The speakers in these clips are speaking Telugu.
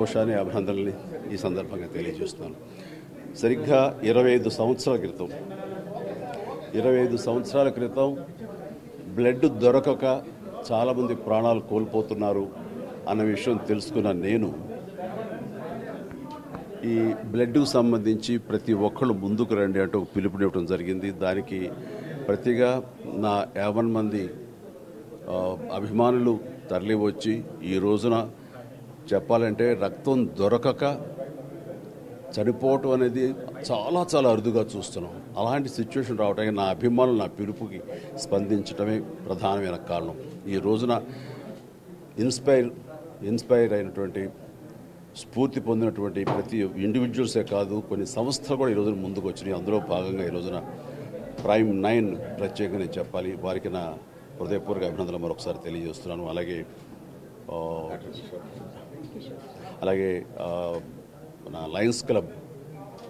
కోశాన్ని అభినందనల్ని ఈ సందర్భంగా తెలియజేస్తున్నాను. సరిగ్గా 25 సంవత్సరాల క్రితం బ్లడ్ దొరకక చాలామంది ప్రాణాలు కోల్పోతున్నారు అన్న విషయం తెలుసుకున్న నేను ఈ బ్లడ్కు సంబంధించి ప్రతి ఒక్కళ్ళు ముందుకు రండి అంటూ పిలుపునివ్వడం జరిగింది. దానికి ప్రతిగా నా 50 మంది అభిమానులు తరలి వచ్చి ఈ రోజున చెప్పాలంటే రక్తం దొరకక చనిపోవటం అనేది చాలా చాలా అరుదుగా చూస్తున్నాం. అలాంటి సిచ్యువేషన్ రావడానికి నా అభిమానులు నా పిలుపుకి స్పందించడమే ప్రధానమైన కారణం. ఈ రోజున ఇన్స్పైర్ అయినటువంటి స్ఫూర్తి పొందినటువంటి ప్రతి ఇండివిజువల్సే కాదు, కొన్ని సంస్థలు కూడా ఈ రోజున ముందుకు వచ్చినాయి. అందులో భాగంగా ఈ రోజున ప్రైమ్ 9 ప్రత్యేకంగా నేను చెప్పాలి, వారికి నా హృదయపూర్వక అభినందనలు మరొకసారి తెలియజేస్తున్నాను. అలాగే నా లయన్స్ క్లబ్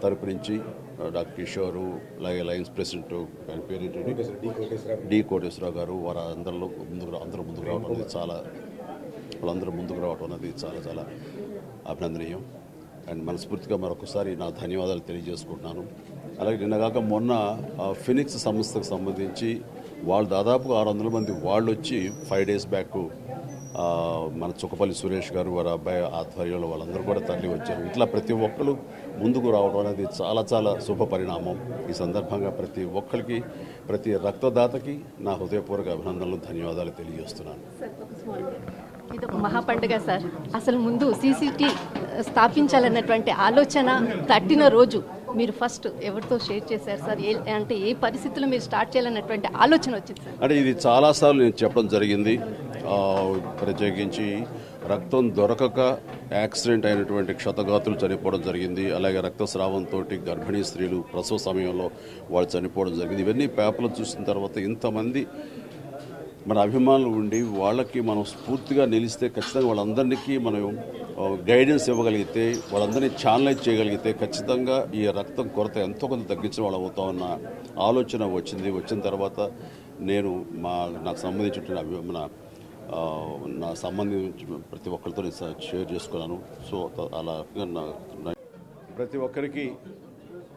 తరపు నుంచి డాక్టర్ కిషోరు, అలాగే లయన్స్ ప్రెసిడెంట్ ఆయన పేరు డి కోటేశ్వరరావు గారు, వారందరూ ముందుకు రావడం అనేది చాలా చాలా అభినందనీయం. అండ్ మనస్ఫూర్తిగా మరొకసారి నా ధన్యవాదాలు తెలియజేసుకుంటున్నాను. అలాగే నిన్నగాక మొన్న ఫినిక్స్ సంస్థకు సంబంధించి వాళ్ళు దాదాపుగా 600 మంది వాళ్ళు వచ్చి 5 days బ్యాక్ మన చుక్కపల్లి సురేష్ గారు వారి అబ్బాయి ఆధ్వర్యంలో వాళ్ళందరూ కూడా తరలి వచ్చారు. ఇట్లా ప్రతి ఒక్కరు ముందుకు రావడం అనేది చాలా చాలా శుభ పరిణామం. ఈ సందర్భంగా ప్రతి ఒక్కరికి, ప్రతి రక్తదాతకి నా హృదయపూర్వక అభినందనలు, ధన్యవాదాలు తెలియజేస్తున్నాను. ఇది ఒక మహాపండుగ సార్. అసలు ముందు సీసీటీ స్థాపించాలన్నటువంటి ఆలోచన తట్టిన రోజు మీరు ఫస్ట్ ఎవరితో షేర్ చేశారు సార్? అంటే ఏ పరిస్థితుల్లో మీరు స్టార్ట్ చేయాలన్నటువంటి ఆలోచన వచ్చింది సార్? అంటే ఇది చాలాసార్లు నేను చెప్పడం జరిగింది. ప్రత్యేకించి రక్తం దొరకక యాక్సిడెంట్ అయినటువంటి క్షతగాతులు చనిపోవడం జరిగింది. అలాగే రక్తస్రావంతో గర్భిణీ స్త్రీలు ప్రసవ సమయంలో వాళ్ళు చనిపోవడం జరిగింది. ఇవన్నీ పేపర్లు చూసిన తర్వాత ఇంతమంది మన అభిమానులు ఉండి వాళ్ళకి మనం స్ఫూర్తిగా నిలిస్తే ఖచ్చితంగా వాళ్ళందరికీ మనం గైడెన్స్ ఇవ్వగలిగితే, వాళ్ళందరినీ ఛానలైజ్ చేయగలిగితే ఖచ్చితంగా ఈ రక్తం కొరత ఎంతో కొంత తగ్గించిన వాళ్ళు అవుతామన్న ఆలోచన వచ్చిన తర్వాత నేను నాకు సంబంధించిన నా సంబంధించిన ప్రతి ఒక్కరితో షేర్ చేసుకున్నాను. సో అలా ప్రతి ఒక్కరికి,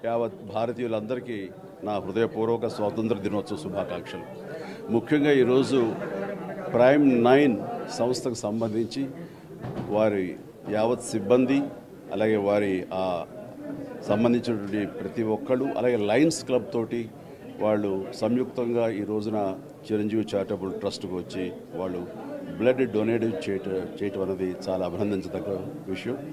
యావత్ భారతీయులందరికీ నా హృదయపూర్వక స్వాతంత్ర దినోత్సవ శుభాకాంక్షలు. ముఖ్యంగా ఈరోజు ప్రైమ్ 9 సంస్థకు సంబంధించి వారి యావత్ సిబ్బంది, అలాగే వారి సంబంధించినటువంటి ప్రతి ఒక్కళ్ళు, అలాగే లయన్స్ క్లబ్ తోటి వాళ్ళు సంయుక్తంగా ఈ రోజున చిరంజీవి చారిటబుల్ ట్రస్ట్కు వచ్చి వాళ్ళు బ్లడ్ డొనేట్ చేయటం అనేది చాలా అభినందించదగ్గ విషయం.